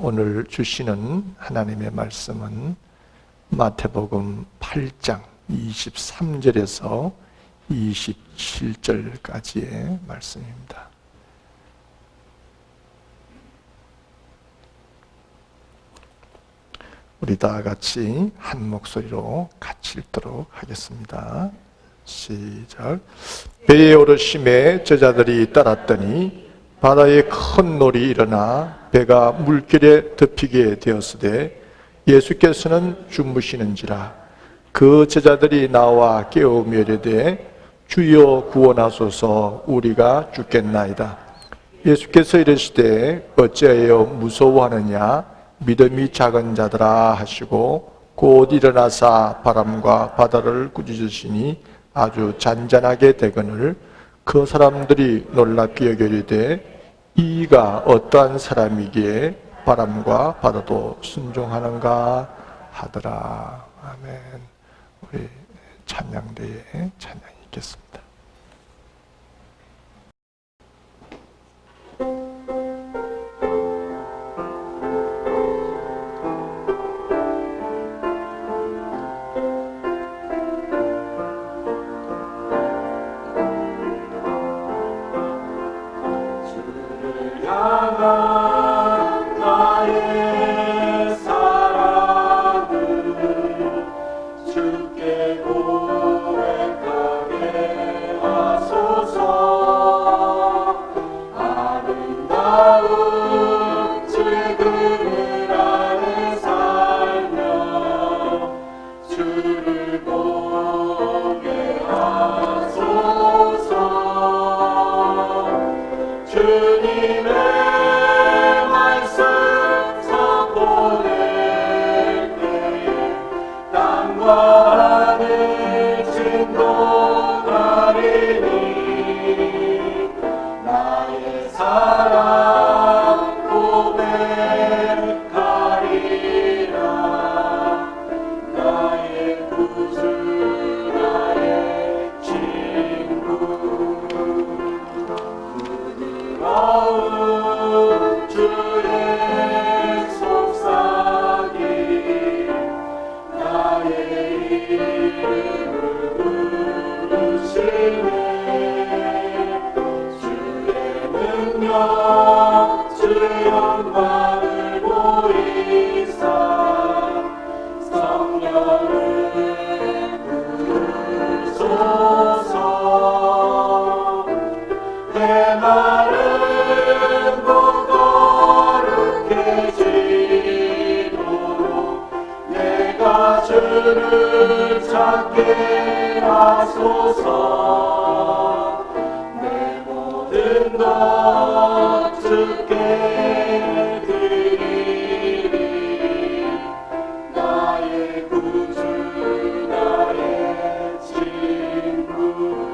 오늘 주시는 하나님의 말씀은 마태복음 8장 23절에서 27절까지의 말씀입니다. 우리 다 같이 한 목소리로 같이 읽도록 하겠습니다. 시작. 배에 오르심에 제자들이 따랐더니 바다에 큰 놀이 일어나 배가 물결에 덮이게 되었으되 예수께서는 주무시는지라. 그 제자들이 나와 깨우며 이르되 주여 구원하소서, 우리가 죽겠나이다. 예수께서 이르시되 어찌하여 무서워하느냐, 믿음이 작은 자들아 하시고 곧 일어나사 바람과 바다를 꾸짖으시니 아주 잔잔하게 되거늘 그 사람들이 놀랍게 여기되 이가 어떠한 사람이기에 바람과 바다도 순종하는가 하더라. 아멘. 우리 찬양대에 찬양이 있겠습니다. 주를 찾게 하소서. 내 모든 것 주께 드리리. 나의 구주 나의 친구.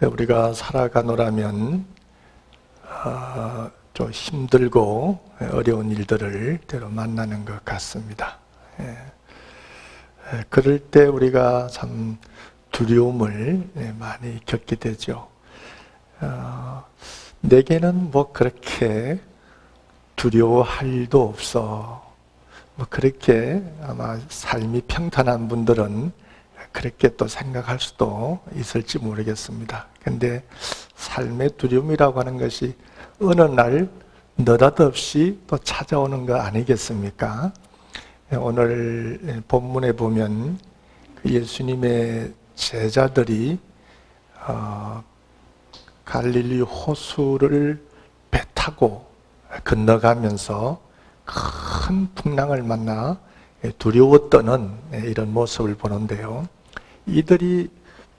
우리가 살아가노라면 좀 힘들고 어려운 일들을 때로 만나는 것 같습니다. 그럴 때 우리가 참 두려움을 많이 겪게 되죠. 내게는 뭐 그렇게 두려워할 일도 없어. 뭐 그렇게 아마 삶이 평탄한 분들은 그렇게 또 생각할 수도 있을지 모르겠습니다. 근데 삶의 두려움이라고 하는 것이 어느 날 느닷없이 또 찾아오는 거 아니겠습니까? 오늘 본문에 보면 예수님의 제자들이 갈릴리 호수를 배 타고 건너가면서 큰 풍랑을 만나 두려워 떠는 이런 모습을 보는데요. 이들이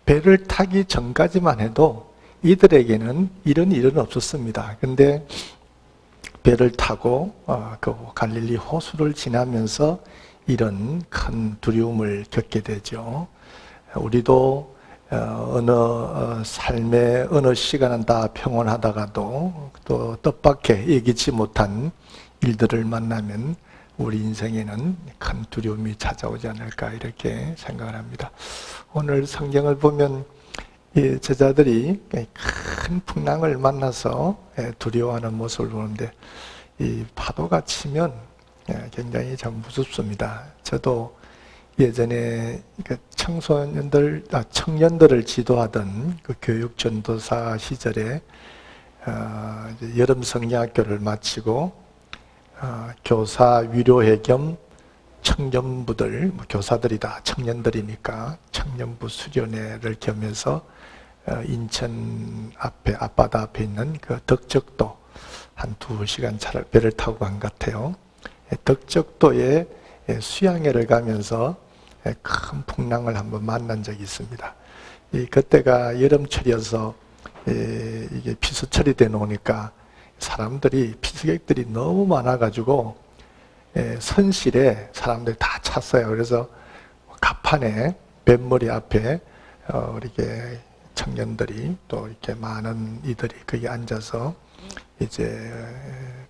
배를 타기 전까지만 해도 이들에게는 이런 일은 없었습니다. 근데 배를 타고 그 갈릴리 호수를 지나면서 이런 큰 두려움을 겪게 되죠. 우리도 어느 삶의 어느 시간은 다 평온하다가도 또 뜻밖의 예기치 못한 일들을 만나면 우리 인생에는 큰 두려움이 찾아오지 않을까 이렇게 생각을 합니다. 오늘 성경을 보면 이 제자들이 큰 풍랑을 만나서 두려워하는 모습을 보는데 이 파도가 치면 굉장히 참 무섭습니다. 저도 예전에 청년들을 지도하던 그 교육전도사 시절에 여름 성리학교를 마치고 교사 위로회 겸 청년부들, 교사들이 다 청년들이니까 청년부 수련회를 겸해서 인천 앞에 앞바다 앞에 있는 그 덕적도 한 2시간 배를 타고 간 것 같아요. 덕적도에 수양회를 가면서 큰 풍랑을 한번 만난 적이 있습니다. 그때가 여름철이어서 이게 피서철이 돼 놓으니까 사람들이 피서객들이 너무 많아가지고 선실에 사람들이 다 찼어요. 그래서 가판에 뱃머리 앞에 이렇게 청년들이 또 이렇게 많은 이들이 거기 앉아서 이제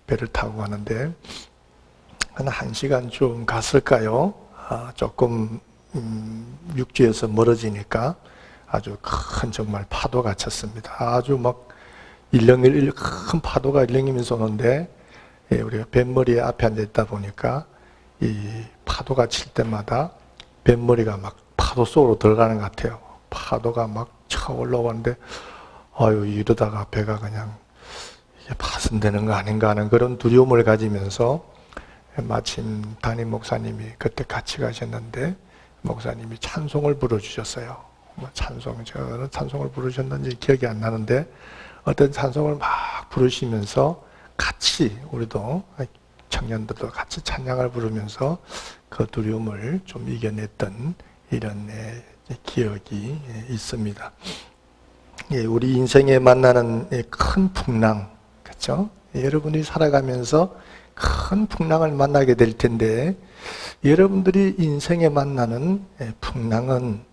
배를 타고 가는데 한 1시간 좀 갔을까요? 조금 육지에서 멀어지니까 아주 큰 정말 파도가 쳤습니다. 아주 막 큰 파도가 일렁이면서 오는데 우리가 뱃머리 앞에 앉아 있다 보니까 이 파도가 칠 때마다 뱃머리가 막 파도 속으로 들어가는 것 같아요. 파도가 막 쳐 올라오는데 아유 이러다가 배가 그냥 이게 파손되는 거 아닌가 하는 그런 두려움을 가지면서 마침 담임 목사님이 그때 같이 가셨는데 목사님이 찬송을 불러주셨어요. 저는 찬송을 부르셨는지 기억이 안 나는데 어떤 찬송을 막 부르시면서 같이 우리도 청년들도 같이 찬양을 부르면서 그 두려움을 좀 이겨냈던 이런 기억이 있습니다. 우리 인생에 만나는 큰 풍랑, 그렇죠? 여러분이 살아가면서 큰 풍랑을 만나게 될 텐데 여러분들이 인생에 만나는 풍랑은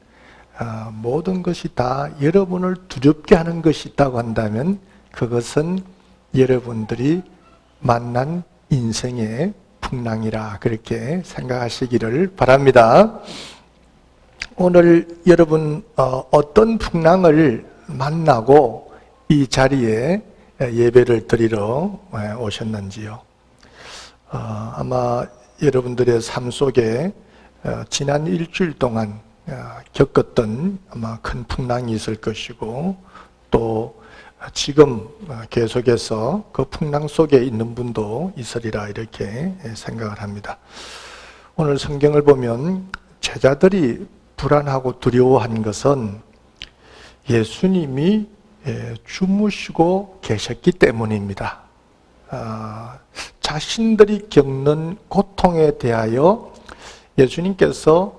모든 것이 다 여러분을 두렵게 하는 것이 있다고 한다면 그것은 여러분들이 만난 인생의 풍랑이라 그렇게 생각하시기를 바랍니다. 오늘 여러분 어떤 풍랑을 만나고 이 자리에 예배를 드리러 오셨는지요? 아마 여러분들의 삶 속에 지난 일주일 동안 겪었던 아마 큰 풍랑이 있을 것이고 또 지금 계속해서 그 풍랑 속에 있는 분도 있으리라 이렇게 생각을 합니다. 오늘 성경을 보면 제자들이 불안하고 두려워한 것은 예수님이 주무시고 계셨기 때문입니다. 자신들이 겪는 고통에 대하여 예수님께서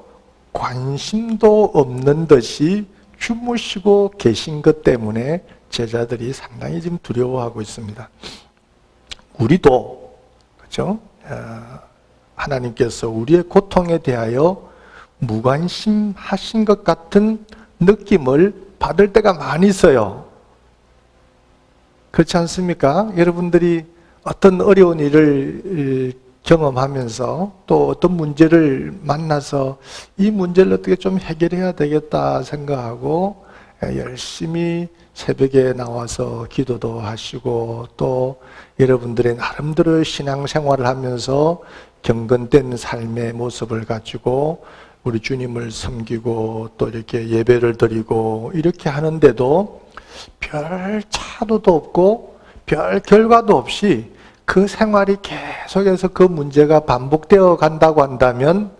관심도 없는 듯이 주무시고 계신 것 때문에 제자들이 상당히 지금 두려워하고 있습니다. 우리도 그렇죠? 하나님께서 우리의 고통에 대하여 무관심하신 것 같은 느낌을 받을 때가 많이 있어요. 그렇지 않습니까? 여러분들이 어떤 어려운 일을 경험하면서 또 어떤 문제를 만나서 이 문제를 어떻게 좀 해결해야 되겠다 생각하고 열심히 새벽에 나와서 기도도 하시고 또 여러분들의 나름대로 신앙생활을 하면서 경건된 삶의 모습을 가지고 우리 주님을 섬기고 또 이렇게 예배를 드리고 이렇게 하는데도 별 차도도 없고 별 결과도 없이 그 생활이 계속해서 그 문제가 반복되어 간다고 한다면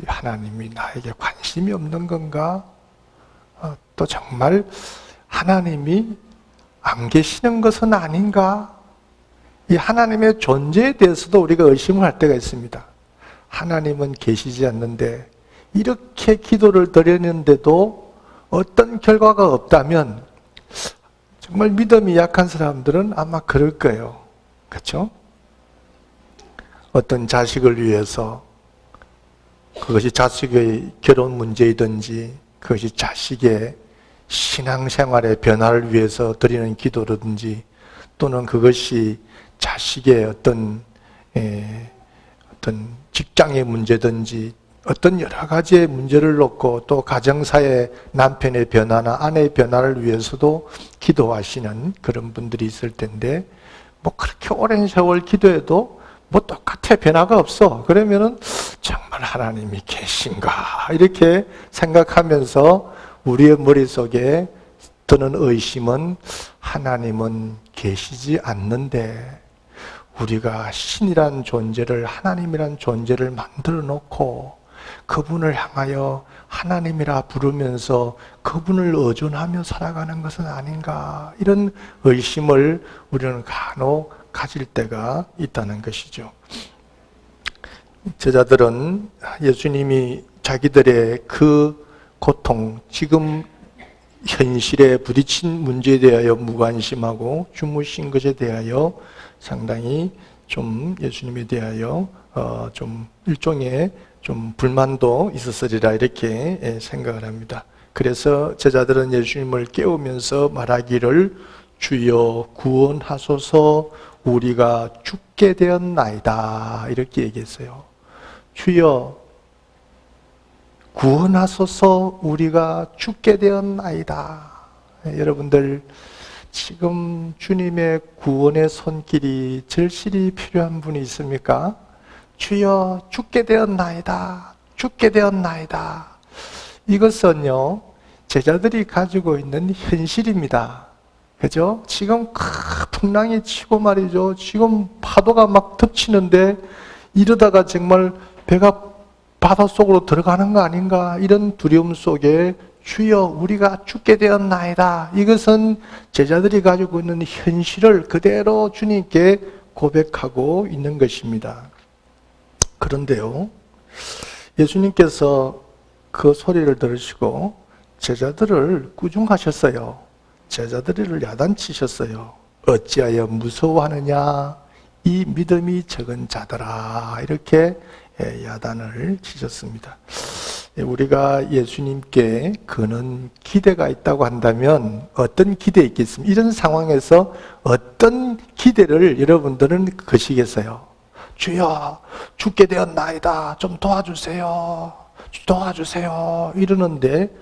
하나님이 나에게 관심이 없는 건가? 또 정말 하나님이 안 계시는 것은 아닌가? 이 하나님의 존재에 대해서도 우리가 의심을 할 때가 있습니다. 하나님은 계시지 않는데 이렇게 기도를 드렸는데도 어떤 결과가 없다면 정말 믿음이 약한 사람들은 아마 그럴 거예요. 그렇죠? 어떤 자식을 위해서 그것이 자식의 결혼 문제이든지 그것이 자식의 신앙생활의 변화를 위해서 드리는 기도라든지 또는 그것이 자식의 어떤 직장의 문제든지 어떤 여러 가지의 문제를 놓고 또 가정사의 남편의 변화나 아내의 변화를 위해서도 기도하시는 그런 분들이 있을 텐데 뭐 그렇게 오랜 세월 기도해도 뭐 똑같아 변화가 없어. 그러면은 정말 하나님이 계신가 이렇게 생각하면서 우리의 머릿속에 드는 의심은 하나님은 계시지 않는데 우리가 신이란 존재를 하나님이란 존재를 만들어 놓고 그분을 향하여 하나님이라 부르면서 그분을 의존하며 살아가는 것은 아닌가 이런 의심을 우리는 간혹 가질 때가 있다는 것이죠. 제자들은 예수님이 자기들의 그 고통, 지금 현실에 부딪힌 문제에 대하여 무관심하고 주무신 것에 대하여 상당히 좀 예수님에 대하여 좀 일종의 좀 불만도 있었으리라 이렇게 생각을 합니다. 그래서 제자들은 예수님을 깨우면서 말하기를 주여 구원하소서 우리가 죽게 되었나이다 이렇게 얘기했어요. 주여 구원하소서 우리가 죽게 되었나이다. 여러분들 지금 주님의 구원의 손길이 절실히 필요한 분이 있습니까? 주여 죽게 되었나이다. 죽게 되었나이다. 이것은요 제자들이 가지고 있는 현실입니다. 그죠? 지금 풍랑이 치고 말이죠. 지금 파도가 막 덮치는데 이러다가 정말 배가 바닷속으로 들어가는 거 아닌가 이런 두려움 속에 주여 우리가 죽게 되었나이다. 이것은 제자들이 가지고 있는 현실을 그대로 주님께 고백하고 있는 것입니다. 그런데요 예수님께서 그 소리를 들으시고 제자들을 꾸중하셨어요. 제자들을 야단치셨어요. 어찌하여 무서워하느냐 이 믿음이 적은 자들아 이렇게 야단을 치셨습니다. 우리가 예수님께 그는 기대가 있다고 한다면 어떤 기대 있겠습니까? 이런 상황에서 어떤 기대를 여러분들은 거시겠어요? 주여 죽게 되었나이다 좀 도와주세요 도와주세요 이러는데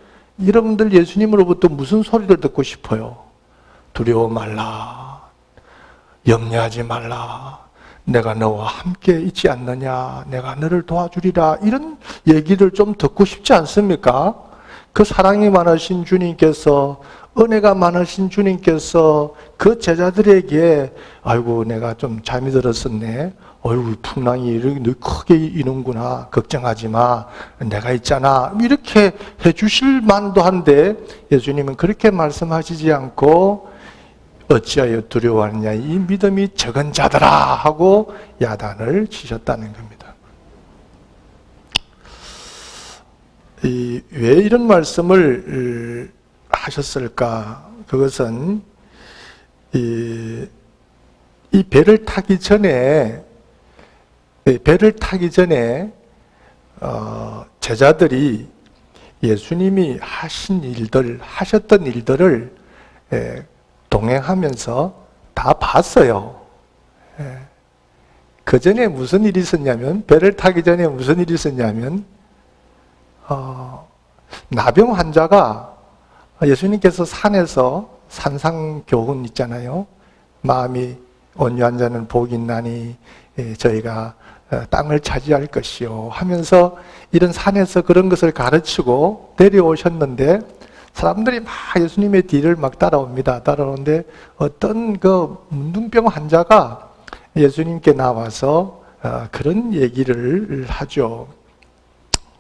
여러분들 예수님으로부터 무슨 소리를 듣고 싶어요? 두려워 말라 염려하지 말라 내가 너와 함께 있지 않느냐 내가 너를 도와주리라 이런 얘기를 좀 듣고 싶지 않습니까? 그 사랑이 많으신 주님께서 은혜가 많으신 주님께서 그 제자들에게 아이고 내가 좀 잠이 들었었네 어이구 풍랑이 이렇게 크게 이는구나 걱정하지 마 내가 있잖아 이렇게 해주실 만도 한데 예수님은 그렇게 말씀하시지 않고 어찌하여 두려워하느냐 이 믿음이 적은 자들아 하고 야단을 치셨다는 겁니다. 왜 이런 말씀을 하셨을까? 그것은 이 배를 타기 전에 제자들이 예수님이 하셨던 일들을 동행하면서 다 봤어요. 그 전에 무슨 일이 있었냐면 배를 타기 전에 무슨 일이 있었냐면 나병 환자가 예수님께서 산에서 산상교훈 있잖아요. 마음이 온유한 자는 복이 있나니 저희가 땅을 차지할 것이요 하면서 이런 산에서 그런 것을 가르치고 내려오셨는데 사람들이 막 예수님의 뒤를 막 따라옵니다. 따라오는데 어떤 그 문둥병 환자가 예수님께 나와서 그런 얘기를 하죠.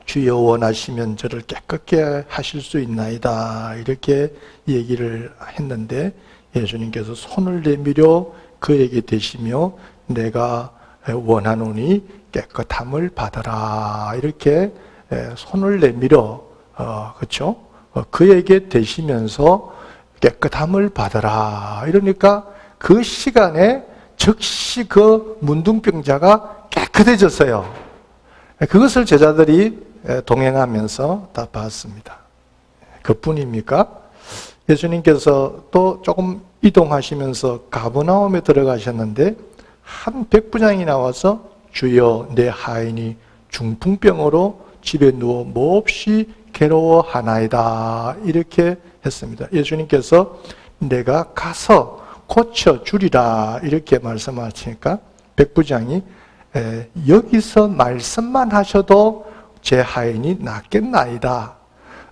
주여 원하시면 저를 깨끗게 하실 수 있나이다. 이렇게 얘기를 했는데 예수님께서 손을 내밀어 그에게 대시며 내가 원하노니 깨끗함을 받아라. 이렇게 손을 내밀어 그렇죠? 그에게 대시면서 깨끗함을 받아라. 이러니까 그 시간에 즉시 그 문둥병자가 깨끗해졌어요. 그것을 제자들이 동행하면서 다 봤습니다. 그뿐입니까? 예수님께서 또 조금 이동하시면서 가버나움에 들어가셨는데 한 백부장이 나와서 주여 내 하인이 중풍병으로 집에 누워 몹시 괴로워하나이다 이렇게 했습니다. 예수님께서 내가 가서 고쳐주리라 이렇게 말씀하시니까 백부장이 여기서 말씀만 하셔도 제 하인이 낫겠나이다.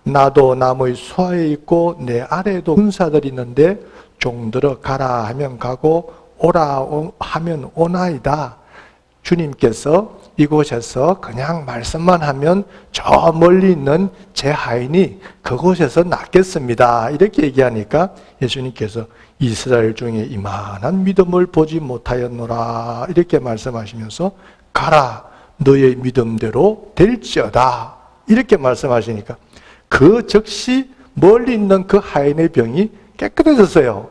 나도 남의 수하에 있고 내 아래에도 군사들이 있는데 종들어 가라 하면 가고 오라 하면 오나이다. 주님께서 이곳에서 그냥 말씀만 하면 저 멀리 있는 제 하인이 그곳에서 낫겠습니다. 이렇게 얘기하니까 예수님께서 이스라엘 중에 이만한 믿음을 보지 못하였노라 이렇게 말씀하시면서 가라 너의 믿음대로 될지어다 이렇게 말씀하시니까 그 즉시 멀리 있는 그 하인의 병이 깨끗해졌어요.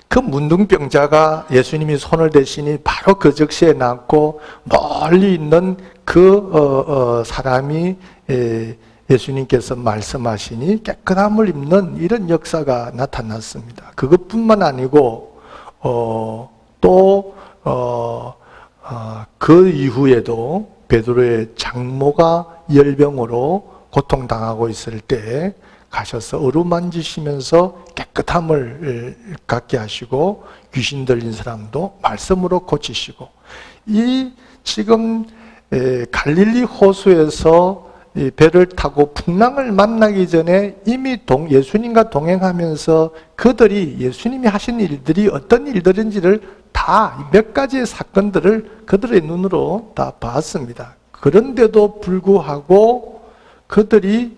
그 문둥병자가 예수님이 손을 대시니 바로 그 즉시에 낫고 멀리 있는 그 사람이 예수님께서 말씀하시니 깨끗함을 입는 이런 역사가 나타났습니다. 그것뿐만 아니고 또 그 이후에도 베드로의 장모가 열병으로 고통당하고 있을 때 가셔서 어루만지시면서 깨끗함을 갖게 하시고 귀신 들린 사람도 말씀으로 고치시고 이 지금 갈릴리 호수에서 배를 타고 풍랑을 만나기 전에 이미 예수님과 동행하면서 그들이 예수님이 하신 일들이 어떤 일들인지를 다 몇 가지의 사건들을 그들의 눈으로 다 봤습니다. 그런데도 불구하고 그들이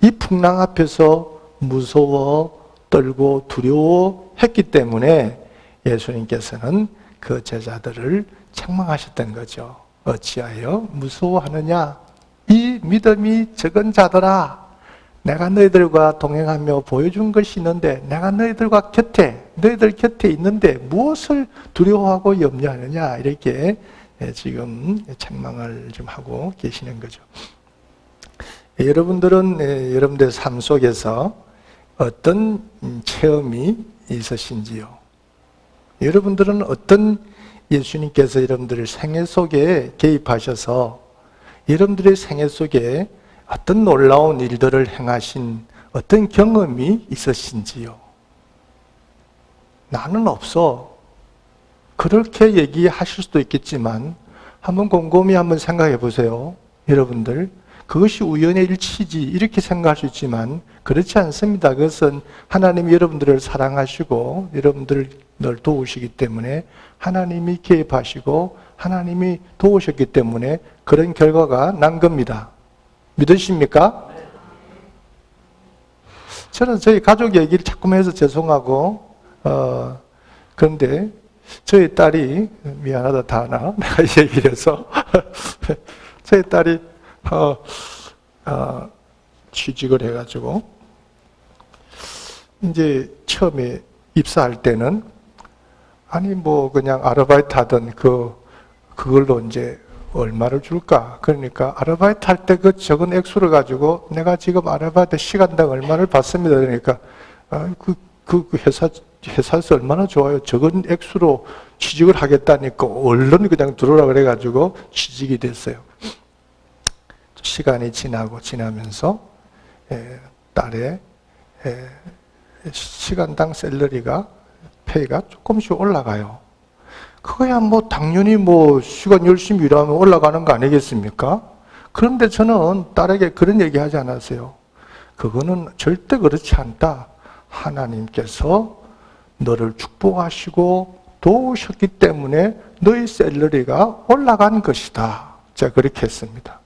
이 풍랑 앞에서 무서워 떨고 두려워했기 때문에 예수님께서는 그 제자들을 책망하셨던 거죠. 어찌하여 무서워하느냐? 이 믿음이 적은 자들아, 내가 너희들과 동행하며 보여준 것이 있는데 내가 너희들 곁에 있는데 무엇을 두려워하고 염려하느냐? 이렇게 지금 책망을 좀 하고 계시는 거죠. 여러분들은 여러분들의 삶 속에서 어떤 체험이 있으신지요? 여러분들은 어떤 예수님께서 여러분들의 생애 속에 개입하셔서 여러분들의 생애 속에 어떤 놀라운 일들을 행하신 어떤 경험이 있으신지요? 나는 없어. 그렇게 얘기하실 수도 있겠지만 한번 곰곰이 한번 생각해 보세요. 여러분들 그것이 우연의 일치지 이렇게 생각할 수 있지만 그렇지 않습니다. 그것은 하나님이 여러분들을 사랑하시고 여러분들을 늘 도우시기 때문에 하나님이 개입하시고 하나님이 도우셨기 때문에 그런 결과가 난 겁니다. 믿으십니까? 저는 저희 가족 얘기를 자꾸만 해서 죄송하고 그런데 저희 딸이 미안하다 다나 내가 이 얘기를 해서 저희 딸이 취직을 해가지고 이제 처음에 입사할 때는 아니 뭐 그냥 아르바이트 하던 그걸로 이제 얼마를 줄까? 그러니까 아르바이트 할 때 그 적은 액수를 가지고 내가 지금 아르바이트 시간당 얼마를 받습니다. 그러니까 그 회사에서 얼마나 좋아요. 적은 액수로 취직을 하겠다니까 얼른 그냥 들어오라 그래가지고 취직이 됐어요. 시간이 지나면서 딸의 시간당 샐러리가 페이가 조금씩 올라가요. 그거야 뭐 당연히 뭐 시간 열심히 일하면 올라가는 거 아니겠습니까? 그런데 저는 딸에게 그런 얘기 하지 않았어요. 그거는 절대 그렇지 않다. 하나님께서 너를 축복하시고 도우셨기 때문에 너의 샐러리가 올라간 것이다. 제가 그렇게 했습니다.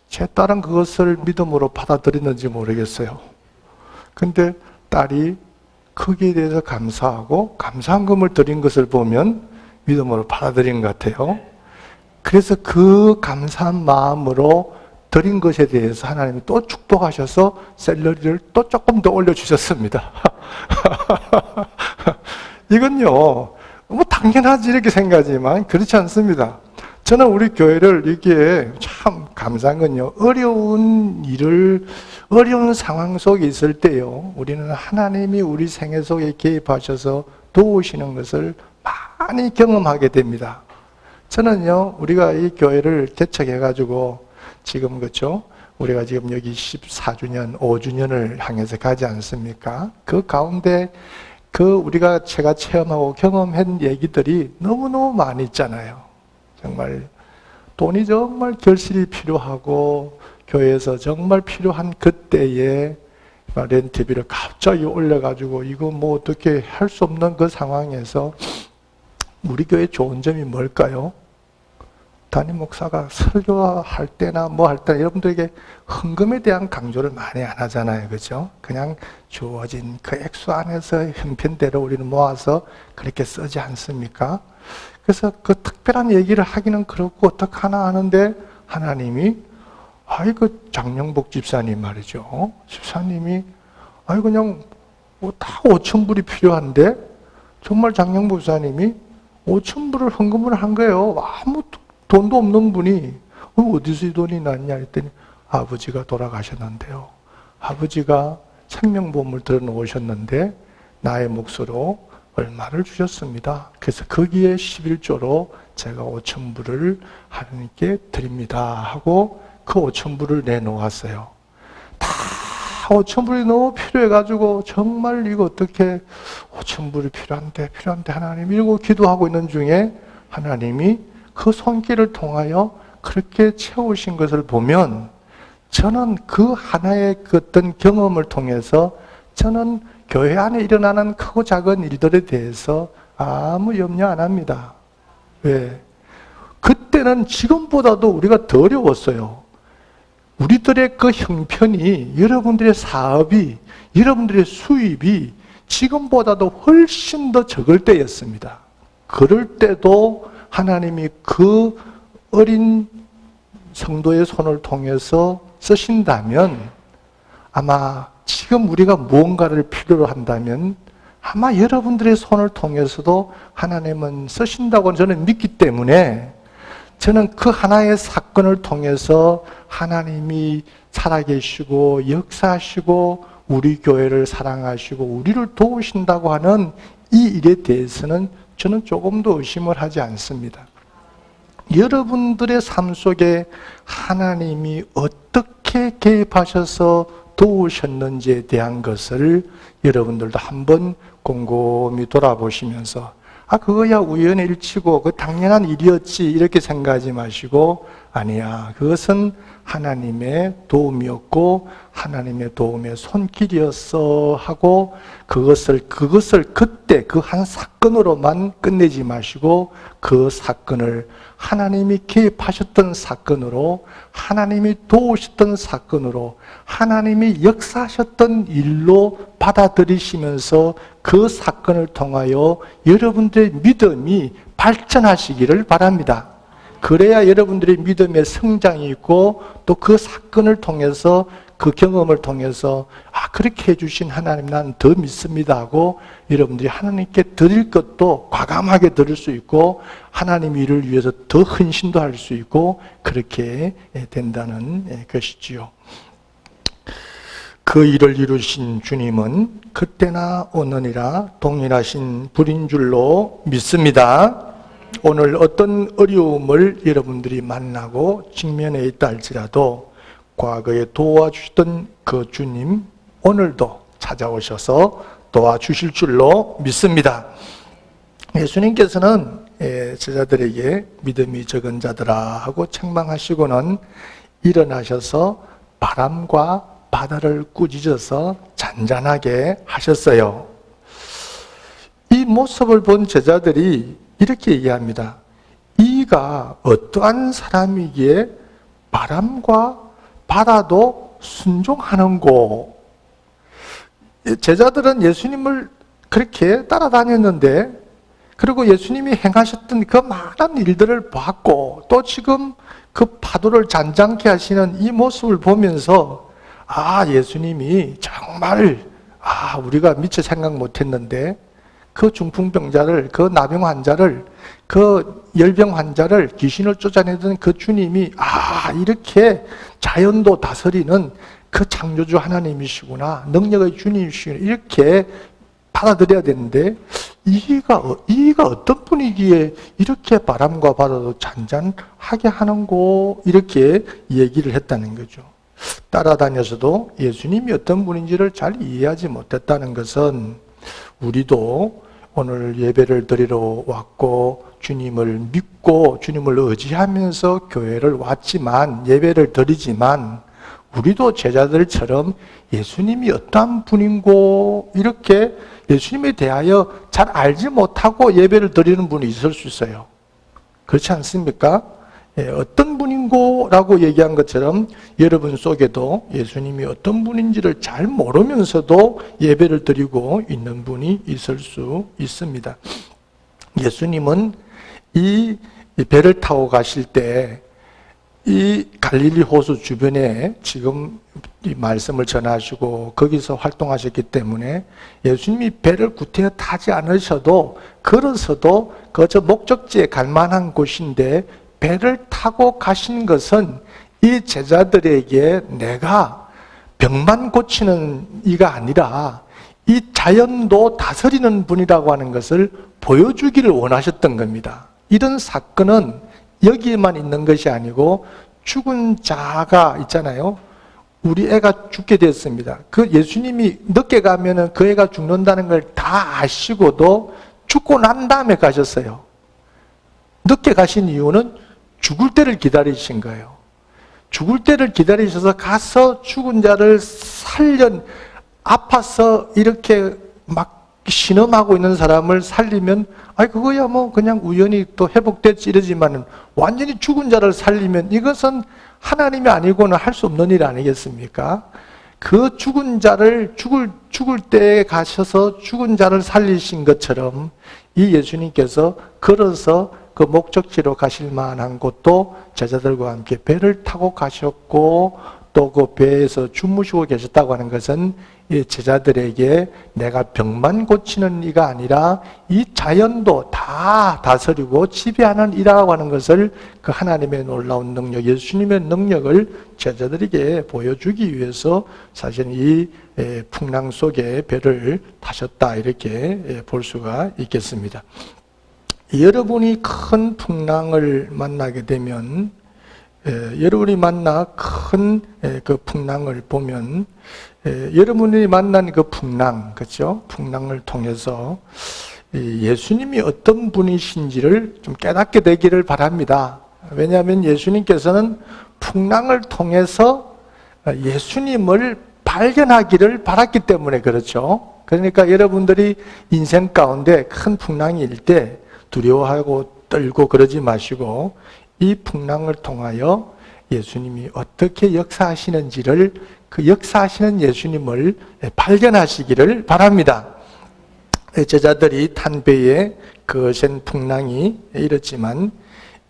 제 딸은 그것을 믿음으로 받아들였는지 모르겠어요. 근데 딸이 거기에 대해서 감사하고 감사한금을 드린 것을 보면 믿음으로 받아들인 것 같아요. 그래서 그 감사한 마음으로 드린 것에 대해서 하나님이 또 축복하셔서 샐러리를 또 조금 더 올려주셨습니다. 이건요, 뭐 당연하지 이렇게 생각하지만 그렇지 않습니다. 저는 우리 교회를 이게 참 감사한 건요, 어려운 상황 속에 있을 때요, 우리는 하나님이 우리 생애 속에 개입하셔서 도우시는 것을 많이 경험하게 됩니다. 저는요, 우리가 이 교회를 개척해가지고 지금 그렇죠? 우리가 지금 여기 14주년, 5주년을 향해서 가지 않습니까? 그 가운데 제가 체험하고 경험한 얘기들이 너무너무 많이 있잖아요. 정말 돈이 정말 결실이 필요하고 교회에서 정말 필요한 그때에 렌트비를 갑자기 올려가지고 이거 뭐 어떻게 할 수 없는 그 상황에서 우리 교회 좋은 점이 뭘까요? 담임 목사가 설교할 때나 뭐 할 때 여러분들에게 헌금에 대한 강조를 많이 안 하잖아요. 그죠? 그냥 주어진 그 액수 안에서 형편대로 우리는 모아서 그렇게 쓰지 않습니까? 그래서 그 특별한 얘기를 하기는 그렇고 어떡하나 하는데 하나님이 장영복 집사님 말이죠. 집사님이 그냥 뭐 다 5,000불이 필요한데 정말 장영복 집사님이 5,000불을 헌금을 한 거예요. 아무 돈도 없는 분이 어디서 이 돈이 났냐 했더니 아버지가 돌아가셨는데요. 아버지가 생명보험을 들어놓으셨는데 나의 몫으로 얼마를 주셨습니다. 그래서 거기에 11조로 제가 5,000불을 하나님께 드립니다 하고 그 5,000불을 내놓았어요. 다 5,000불이 너무 필요해가지고 정말 이거 어떻게 5,000불이 필요한데 하나님 이러고 기도하고 있는 중에 하나님이 그 손길을 통하여 그렇게 채우신 것을 보면 저는 그 하나의 그 어떤 경험을 통해서 저는 교회 안에 일어나는 크고 작은 일들에 대해서 아무 염려 안 합니다. 왜? 그때는 지금보다도 우리가 더 어려웠어요. 우리들의 그 형편이, 여러분들의 사업이, 여러분들의 수입이 지금보다도 훨씬 더 적을 때였습니다. 그럴 때도 하나님이 그 어린 성도의 손을 통해서 쓰신다면 아마 지금 우리가 무언가를 필요로 한다면 아마 여러분들의 손을 통해서도 하나님은 쓰신다고 저는 믿기 때문에 저는 그 하나의 사건을 통해서 하나님이 살아계시고 역사하시고 우리 교회를 사랑하시고 우리를 도우신다고 하는 이 일에 대해서는 저는 조금도 의심을 하지 않습니다. 여러분들의 삶 속에 하나님이 어떻게 개입하셔서 도우셨는지에 대한 것을 여러분들도 한번 곰곰이 돌아보시면서 그거야 우연의 일치고 그 당연한 일이었지 이렇게 생각하지 마시고 아니야 그것은 하나님의 도움이었고 하나님의 도움의 손길이었어 하고 그것을 그때 그 한 사건으로만 끝내지 마시고 그 사건을 하나님이 개입하셨던 사건으로 하나님이 도우셨던 사건으로 하나님이 역사하셨던 일로 받아들이시면서 그 사건을 통하여 여러분들의 믿음이 발전하시기를 바랍니다. 그래야 여러분들의 믿음의 성장이 있고 또 그 사건을 통해서 그 경험을 통해서 그렇게 해주신 하나님 난 더 믿습니다 하고 여러분들이 하나님께 드릴 것도 과감하게 드릴 수 있고 하나님 일을 위해서 더 헌신도 할 수 있고 그렇게 된다는 것이지요. 그 일을 이루신 주님은 그때나 오느니라 동일하신 분인 줄로 믿습니다. 오늘 어떤 어려움을 여러분들이 만나고 직면해 있다 할지라도 과거에 도와주셨던 그 주님, 오늘도 찾아오셔서 도와주실 줄로 믿습니다. 예수님께서는 제자들에게 믿음이 적은 자들아 하고 책망하시고는 일어나셔서 바람과 바다를 꾸짖어서 잔잔하게 하셨어요. 이 모습을 본 제자들이 이렇게 얘기합니다. 이가 어떠한 사람이기에 바람과 바다도 순종하는고. 제자들은 예수님을 그렇게 따라다녔는데, 그리고 예수님이 행하셨던 그 많은 일들을 봤고, 또 지금 그 파도를 잔잔케 하시는 이 모습을 보면서 예수님이 정말 우리가 미처 생각 못했는데 그 중풍병자를, 그 나병 환자를, 그 열병 환자를 귀신을 쫓아내던 그 주님이 이렇게 자연도 다스리는 그 창조주 하나님이시구나, 능력의 주님이시구나, 이렇게 받아들여야 되는데 이가 어떤 분이기에 이렇게 바람과 바다도 잔잔하게 하는고, 이렇게 얘기를 했다는 거죠. 따라다녀서도 예수님이 어떤 분인지를 잘 이해하지 못했다는 것은, 우리도 오늘 예배를 드리러 왔고 주님을 믿고 주님을 의지하면서 교회를 왔지만, 예배를 드리지만, 우리도 제자들처럼 예수님이 어떠한 분인고 이렇게 예수님에 대하여 잘 알지 못하고 예배를 드리는 분이 있을 수 있어요. 그렇지 않습니까? 어떤 분인고 라고 얘기한 것처럼 여러분 속에도 예수님이 어떤 분인지를 잘 모르면서도 예배를 드리고 있는 분이 있을 수 있습니다. 예수님은 이 배를 타고 가실 때 이 갈릴리 호수 주변에 지금 이 말씀을 전하시고 거기서 활동하셨기 때문에 예수님이 배를 구태여 타지 않으셔도 걸어서도 그저 목적지에 갈 만한 곳인데, 배를 타고 가신 것은 이 제자들에게 내가 병만 고치는 이가 아니라 이 자연도 다스리는 분이라고 하는 것을 보여주기를 원하셨던 겁니다. 이런 사건은 여기에만 있는 것이 아니고 죽은 자가 있잖아요. 우리 애가 죽게 됐습니다. 그 예수님이 늦게 가면은 그 애가 죽는다는 걸 다 아시고도 죽고 난 다음에 가셨어요. 늦게 가신 이유는 죽을 때를 기다리신 거예요. 죽을 때를 기다리셔서 가서 죽은 자를 아파서 이렇게 막 신음하고 있는 사람을 살리면 그거야 뭐 그냥 우연히 또 회복됐지 이러지만은, 완전히 죽은 자를 살리면 이것은 하나님이 아니고는 할 수 없는 일 아니겠습니까? 그 죽은 자를 죽을 때에 가셔서 죽은 자를 살리신 것처럼 이 예수님께서 걸어서 그 목적지로 가실 만한 곳도 제자들과 함께 배를 타고 가셨고, 또 그 배에서 주무시고 계셨다고 하는 것은 이 제자들에게 내가 병만 고치는 이가 아니라 이 자연도 다 다스리고 지배하는 이라고 하는 것을, 그 하나님의 놀라운 능력, 예수님의 능력을 제자들에게 보여주기 위해서 사실 이 풍랑 속에 배를 타셨다, 이렇게 볼 수가 있겠습니다. 여러분이 큰 풍랑을 만나게 되면, 여러분이 만나 큰 그 풍랑을 보면, 여러분이 만난 그 풍랑, 그렇죠? 풍랑을 통해서 예수님이 어떤 분이신지를 좀 깨닫게 되기를 바랍니다. 왜냐하면 예수님께서는 풍랑을 통해서 예수님을 발견하기를 바랐기 때문에 그렇죠. 그러니까 여러분들이 인생 가운데 큰 풍랑이 일 때 두려워하고 떨고 그러지 마시고, 이 풍랑을 통하여 예수님이 어떻게 역사하시는지를, 그 역사하시는 예수님을 발견하시기를 바랍니다. 제자들이 탄 배에 거센 풍랑이 일었지만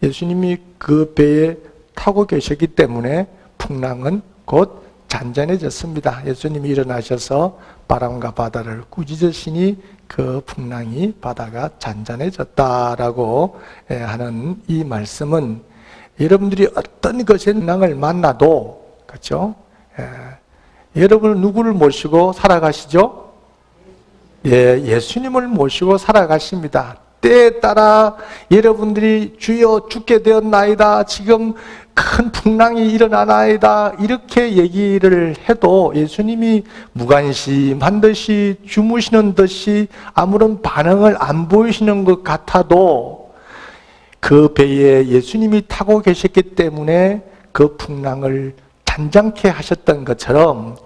예수님이 그 배에 타고 계셨기 때문에 풍랑은 곧 잔잔해졌습니다. 예수님이 일어나셔서 바람과 바다를 꾸짖으시니 그 풍랑이, 바다가 잔잔해졌다라고 하는 이 말씀은, 여러분들이 어떤 것의 풍랑을 만나도, 그렇죠? 여러분은 누구를 모시고 살아가시죠? 예수님을 모시고 살아가십니다. 때에 따라 여러분들이 주여 죽게 되었나이다, 지금 큰 풍랑이 일어나나이다 이렇게 얘기를 해도 예수님이 무관심한 듯이 주무시는 듯이 아무런 반응을 안 보이시는 것 같아도 그 배에 예수님이 타고 계셨기 때문에 그 풍랑을 잔잔케 하셨던 것처럼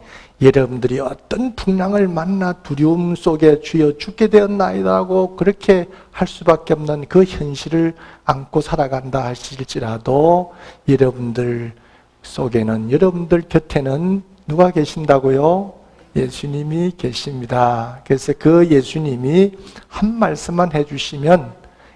여러분들이 어떤 풍랑을 만나 두려움 속에 주여 죽게 되었나이다라고 그렇게 할 수밖에 없는 그 현실을 안고 살아간다 하실지라도 여러분들 속에는, 여러분들 곁에는 누가 계신다고요? 예수님이 계십니다. 그래서 그 예수님이 한 말씀만 해주시면,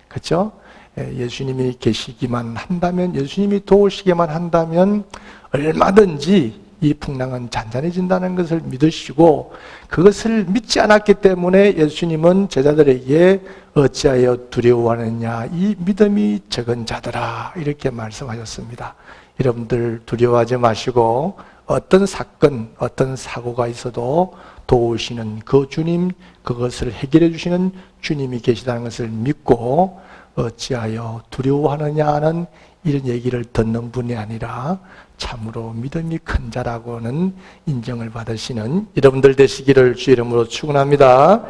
그렇죠? 예수님이 계시기만 한다면, 예수님이 도우시기만 한다면 얼마든지 이 풍랑은 잔잔해진다는 것을 믿으시고, 그것을 믿지 않았기 때문에 예수님은 제자들에게 어찌하여 두려워하느냐, 이 믿음이 적은 자들아 이렇게 말씀하셨습니다. 여러분들 두려워하지 마시고 어떤 사건, 어떤 사고가 있어도 도우시는 그 주님, 그것을 해결해 주시는 주님이 계시다는 것을 믿고 어찌하여 두려워하느냐 하는 이런 얘기를 듣는 분이 아니라 참으로 믿음이 큰 자라고는 인정을 받으시는 여러분들 되시기를 주의 이름으로 축원합니다.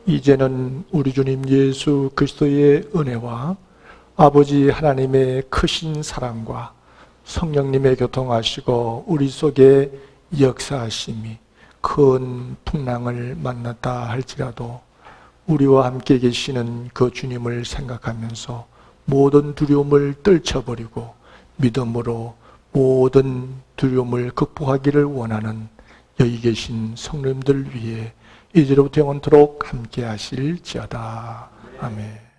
이제는 우리 주님 예수 그리스도의 은혜와 아버지 하나님의 크신 사랑과 성령님의 교통하시고 우리 속에 역사하심이 큰 풍랑을 만났다 할지라도 우리와 함께 계시는 그 주님을 생각하면서 모든 두려움을 떨쳐버리고 믿음으로 모든 두려움을 극복하기를 원하는 여기 계신 성도님들 위해 이제로부터 영원토록 함께 하실지어다. 아멘.